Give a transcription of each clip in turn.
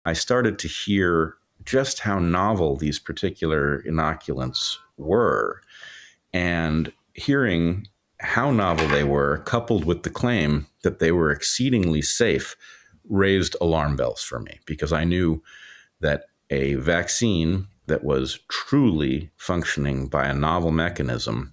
I started to hear just how novel these particular inoculants were. And hearing how novel they were, coupled with the claim that they were exceedingly safe, raised alarm bells for me, because I knew that a vaccine that was truly functioning by a novel mechanism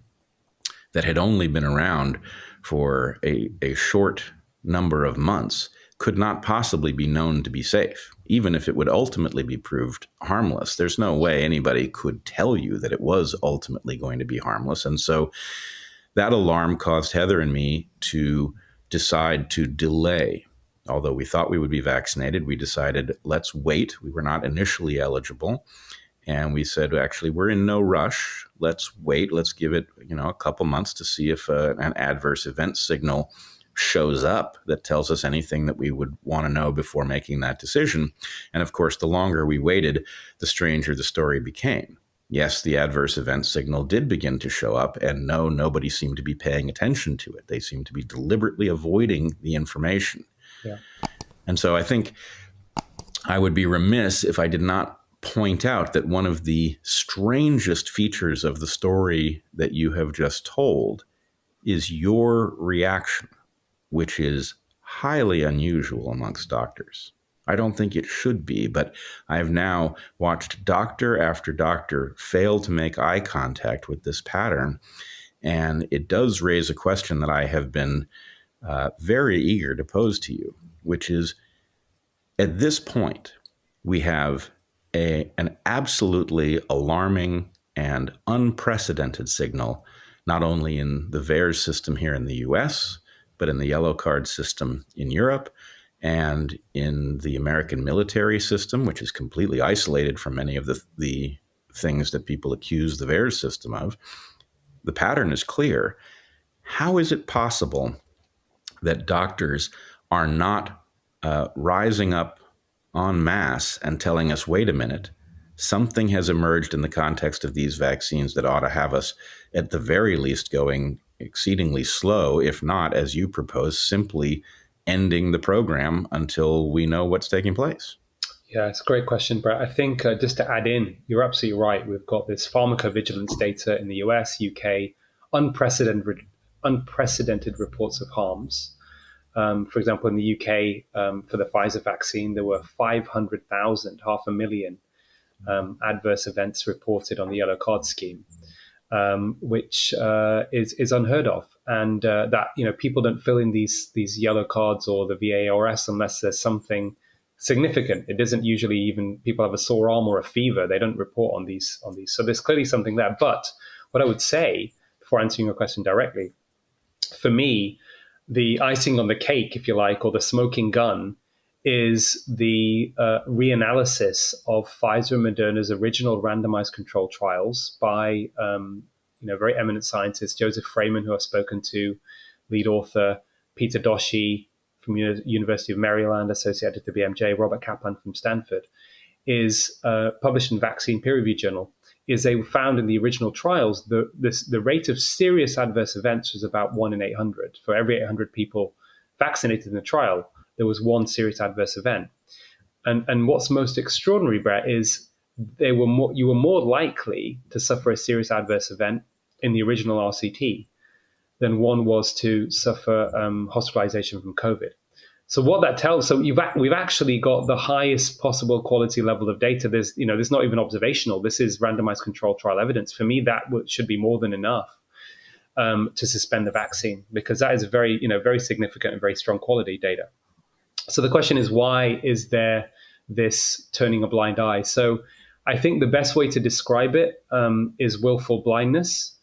that had only been around for a short number of months could not possibly be known to be safe, even if it would ultimately be proved harmless. There's no way anybody could tell you that it was ultimately going to be harmless. And so that alarm caused Heather and me to decide to delay. Although we thought we would be vaccinated, we decided, let's wait. We were not initially eligible. And we said, actually, we're in no rush. Let's wait. Let's give it, a couple months to see if an adverse event signal shows up that tells us anything that we would want to know before making that decision. And of course, the longer we waited, the stranger the story became. Yes, the adverse event signal did begin to show up, and no, nobody seemed to be paying attention to it. They seemed to be deliberately avoiding the information. Yeah. And so I think I would be remiss if I did not point out that one of the strangest features of the story that you have just told is your reaction, which is highly unusual amongst doctors. I don't think it should be, but I have now watched doctor after doctor fail to make eye contact with this pattern, and it does raise a question that I have been very eager to pose to you, which is, at this point, we have an absolutely alarming and unprecedented signal, not only in the VAERS system here in the US, but in the yellow card system in Europe and in the American military system, which is completely isolated from many of the things that people accuse the VAERS system of. The pattern is clear. How is it possible that doctors are not rising up en masse and telling us, wait a minute, something has emerged in the context of these vaccines that ought to have us, at the very least, going exceedingly slow, if not, as you propose, simply ending the program until we know what's taking place? Yeah, it's a great question, Brett. I think just to add in, you're absolutely right. We've got this pharmacovigilance data in the US, UK, unprecedented reports of harms. For example, in the UK, for the Pfizer vaccine, there were 500,000, 500,000 adverse events reported on the yellow card scheme, which is unheard of. And that people don't fill in these yellow cards or the VARS unless there's something significant. It isn't usually even people have a sore arm or a fever. They don't report on these. So there's clearly something there. But what I would say, before answering your question directly, for me, the icing on the cake, if you like, or the smoking gun, is the reanalysis of Pfizer and Moderna's original randomized control trials by very eminent scientists, Joseph Freyman, who I've spoken to, lead author, Peter Doshi from University of Maryland, associate editor BMJ, Robert Kaplan from Stanford, is published in Vaccine Peer Review Journal. Is they found in the original trials the rate of serious adverse events was about 1 in 800. For every 800 people vaccinated in the trial, there was one serious adverse event. And what's most extraordinary, Brett, is you were more likely to suffer a serious adverse event in the original RCT than one was to suffer hospitalization from COVID. So what that tells, we've actually got the highest possible quality level of data. There's not even observational. This is randomized controlled trial evidence. For me, that should be more than enough to suspend the vaccine, because that is very significant and very strong quality data. So the question is, why is there this turning a blind eye? So I think the best way to describe it is willful blindness.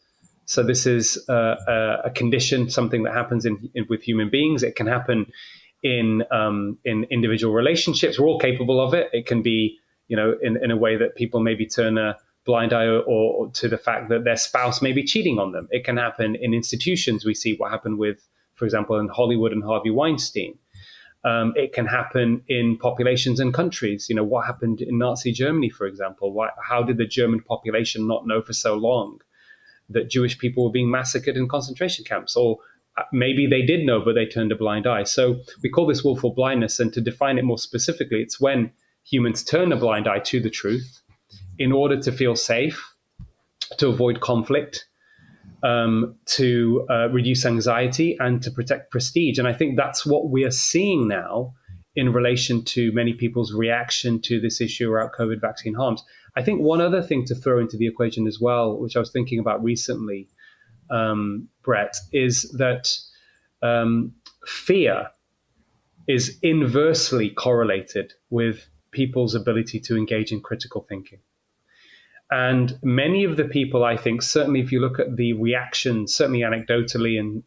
So this is a condition, something that happens with human beings. It can happen in individual relationships. We're all capable of it. It can be, in a way that people maybe turn a blind eye or to the fact that their spouse may be cheating on them. It can happen in institutions. We see what happened with, for example, in Hollywood and Harvey Weinstein. It can happen in populations and countries. What happened in Nazi Germany, for example? How did the German population not know for so long that Jewish people were being massacred in concentration camps? Or maybe they did know, but they turned a blind eye. So we call this willful blindness. And to define it more specifically, it's when humans turn a blind eye to the truth in order to feel safe, to avoid conflict, to reduce anxiety, and to protect prestige. And I think that's what we are seeing now in relation to many people's reaction to this issue around COVID vaccine harms. I think one other thing to throw into the equation as well, which I was thinking about recently, Brett, is that fear is inversely correlated with people's ability to engage in critical thinking. And many of the people, I think, certainly if you look at the reactions, certainly anecdotally, and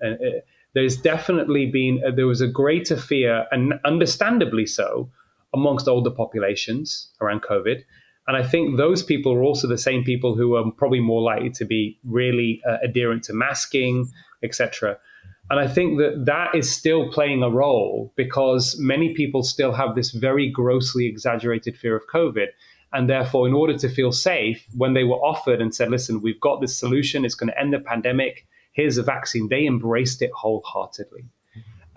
there's definitely been, there was a greater fear, and understandably so, amongst older populations around COVID. And I think those people are also the same people who are probably more likely to be really adherent to masking, etc. And I think that that is still playing a role because many people still have this very grossly exaggerated fear of COVID. And therefore, in order to feel safe, when they were offered and said, listen, we've got this solution, it's going to end the pandemic, here's a vaccine, they embraced it wholeheartedly.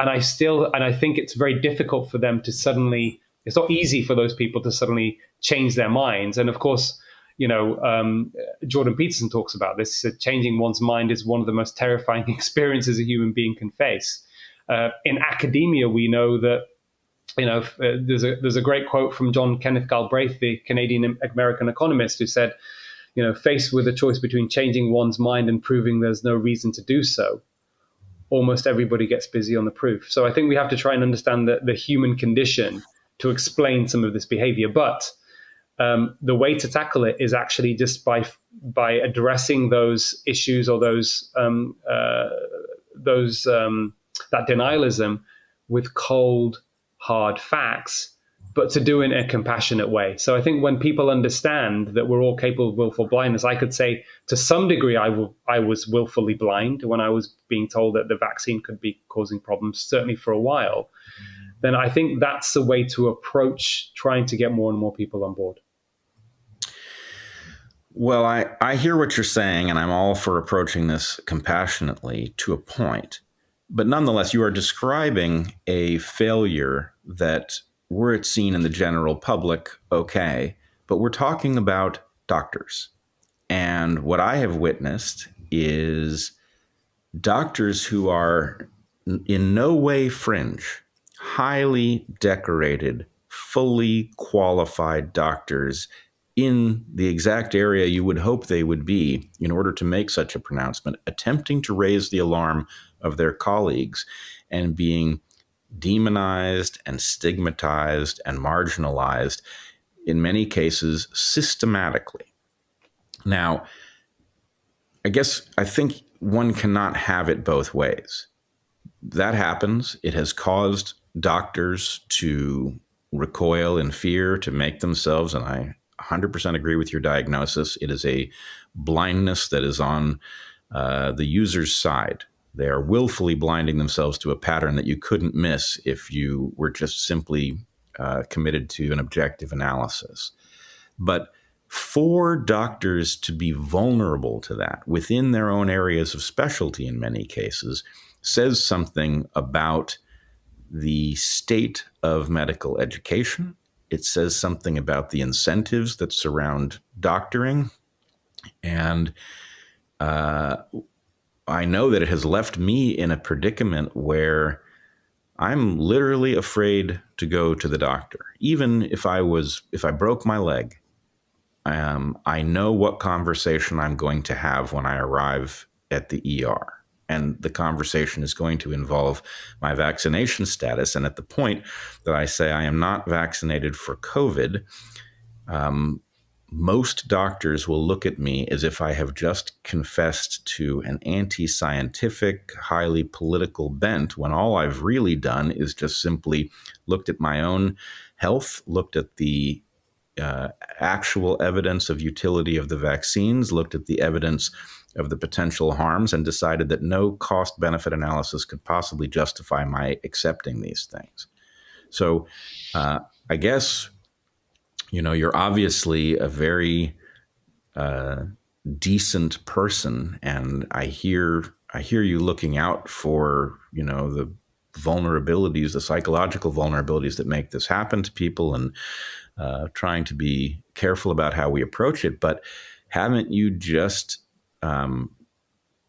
And I think it's very difficult for them to suddenly, it's not easy for those people to suddenly change their minds. And of course, Jordan Peterson talks about this. He said, changing one's mind is one of the most terrifying experiences a human being can face. In academia, we know that there's a great quote from John Kenneth Galbraith, the Canadian American economist, who said, faced with a choice between changing one's mind and proving there's no reason to do so, almost everybody gets busy on the proof. So I think we have to try and understand the human condition to explain some of this behavior. But the way to tackle it is actually just by addressing those issues or that denialism with cold, hard facts, but to do it in a compassionate way. So I think when people understand that we're all capable of willful blindness, I could say to some degree I was willfully blind when I was being told that the vaccine could be causing problems, certainly for a while. Then I think that's the way to approach trying to get more and more people on board. Well, I hear what you're saying, and I'm all for approaching this compassionately to a point. But nonetheless, you are describing a failure that, were it seen in the general public, okay, but we're talking about doctors. And what I have witnessed is doctors who are in no way fringe, highly decorated, fully qualified doctors in the exact area you would hope they would be in order to make such a pronouncement, attempting to raise the alarm of their colleagues and being demonized and stigmatized and marginalized, in many cases systematically. Now, I think one cannot have it both ways. That happens. It has caused doctors to recoil in fear, to make themselves, and I 100% agree with your diagnosis, it is a blindness that is on the user's side. They are willfully blinding themselves to a pattern that you couldn't miss if you were just simply committed to an objective analysis. But for doctors to be vulnerable to that within their own areas of specialty in many cases says something about the state of medical education. It says something about the incentives that surround doctoring. And I know that it has left me in a predicament where I'm literally afraid to go to the doctor. Even if I broke my leg, I know what conversation I'm going to have when I arrive at the ER. And the conversation is going to involve my vaccination status. And at the point that I say I am not vaccinated for COVID, most doctors will look at me as if I have just confessed to an anti-scientific, highly political bent, when all I've really done is just simply looked at my own health, looked at the actual evidence of utility of the vaccines, looked at the evidence of the potential harms, and decided that no cost-benefit analysis could possibly justify my accepting these things. So I guess, you're obviously a very decent person, and I hear you looking out for, the vulnerabilities, the psychological vulnerabilities that make this happen to people, and trying to be careful about how we approach it. But haven't you just,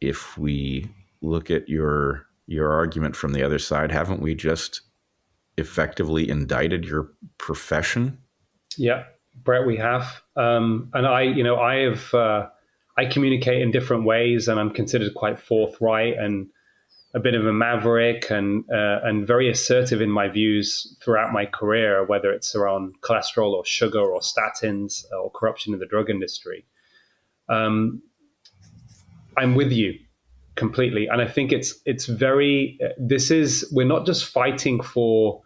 if we look at your argument from the other side, haven't we just effectively indicted your profession? Yeah, Brett, we have. And I communicate in different ways, and I'm considered quite forthright and a bit of a maverick, and very assertive in my views throughout my career, whether it's around cholesterol or sugar or statins or corruption in the drug industry. I'm with you completely. And I think we're not just fighting for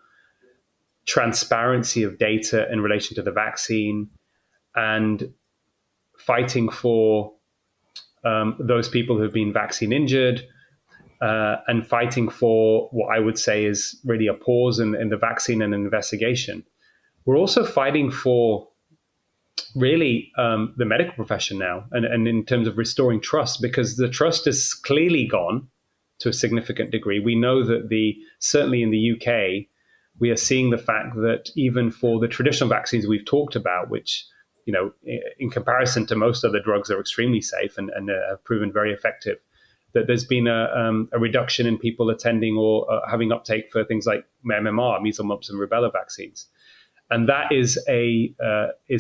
transparency of data in relation to the vaccine and fighting for those people who have been vaccine injured, and fighting for what I would say is really a pause in the vaccine and an investigation. We're also fighting for really the medical profession now, and in terms of restoring trust, because the trust is clearly gone to a significant degree. We know that certainly in the UK, we are seeing the fact that even for the traditional vaccines we've talked about, which, in comparison to most other drugs, are extremely safe and have proven very effective, that there's been a reduction in people attending or having uptake for things like MMR, measles, mumps, and rubella vaccines. And that is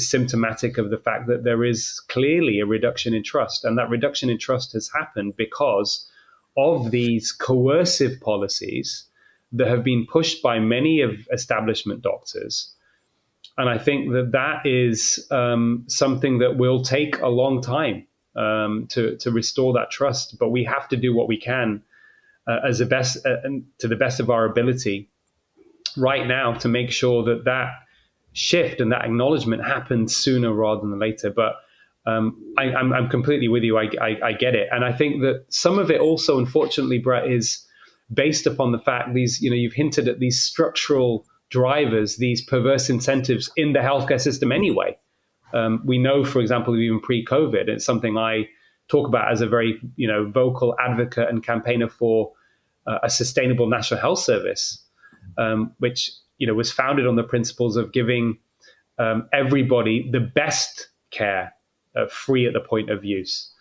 symptomatic of the fact that there is clearly a reduction in trust. And that reduction in trust has happened because of these coercive policies that have been pushed by many of establishment doctors. And I think that is something that will take a long time to restore that trust. But we have to do what we can to the best of our ability right now to make sure that shift and that acknowledgement happens sooner rather than later. But I'm completely with you. I get it. And I think that some of it also, unfortunately, Brett, is based upon the fact you've hinted at these structural drivers, these perverse incentives in the healthcare system anyway. We know, for example, even pre-COVID, it's something I talk about as a very, vocal advocate and campaigner for a sustainable national health service, which, was founded on the principles of giving everybody the best care free at the point of use.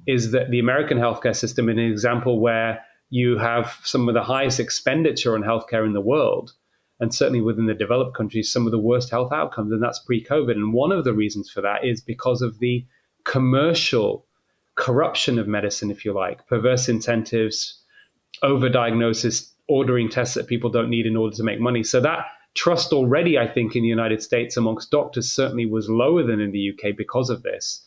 Is that the American healthcare system is an example where you have some of the highest expenditure on healthcare in the world, and certainly within the developed countries, some of the worst health outcomes, and that's pre-COVID. And one of the reasons for that is because of the commercial corruption of medicine, if you like, perverse incentives, overdiagnosis, ordering tests that people don't need in order to make money. So that trust already, I think, in the United States amongst doctors certainly was lower than in the UK because of this.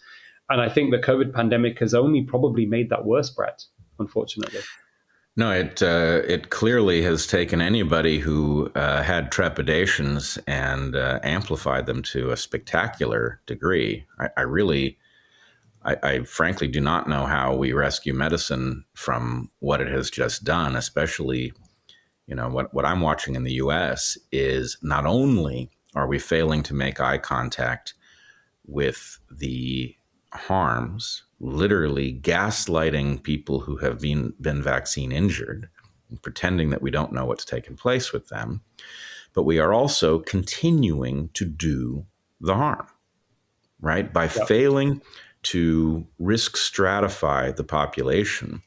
And I think the COVID pandemic has only probably made that worse, Brett, unfortunately. No, it clearly has taken anybody who had trepidations and amplified them to a spectacular degree. I frankly do not know how we rescue medicine from what it has just done, especially, what I'm watching in the US is not only are we failing to make eye contact with the harms, literally gaslighting people who have been vaccine injured, and pretending that we don't know what's taken place with them, but we are also continuing to do the harm, right? By failing to risk stratify the population.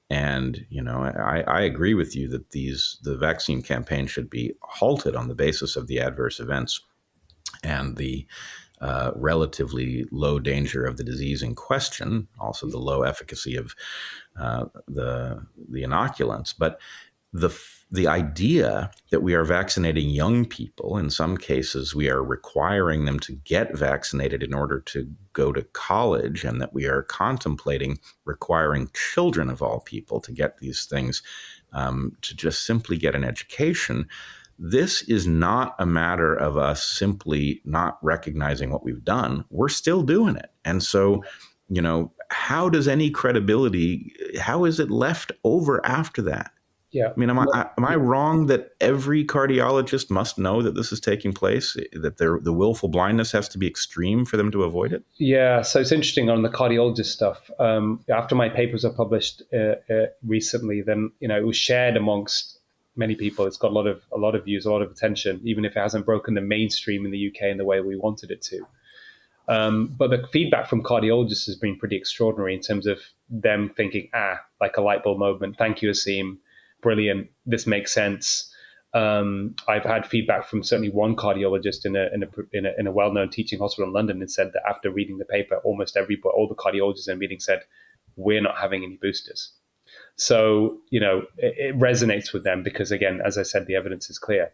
And, I agree with you that the vaccine campaign should be halted on the basis of the adverse events and the relatively low danger of the disease in question, also the low efficacy of the inoculants. But the idea that we are vaccinating young people, in some cases we are requiring them to get vaccinated in order to go to college, and that we are contemplating requiring children of all people to get these things, to just simply get an education. This is not a matter of us simply not recognizing what we've done. We're still doing it. And so, how does any credibility, how is it left over after that? Yeah. I mean, am I wrong that every cardiologist must know that this is taking place, that the willful blindness has to be extreme for them to avoid it? Yeah. So it's interesting on the cardiologist stuff. After my papers are published recently, then, it was shared amongst many people. It's got a lot of views, a lot of attention, even if it hasn't broken the mainstream in the UK in the way we wanted it to. But the feedback from cardiologists has been pretty extraordinary in terms of them thinking, like a light bulb moment. Thank you, Aseem. Brilliant. This makes sense. I've had feedback from certainly one cardiologist in a well-known teaching hospital in London, and said that after reading the paper, all the cardiologists in the meeting said, we're not having any boosters. So, it resonates with them because, again, as I said, the evidence is clear.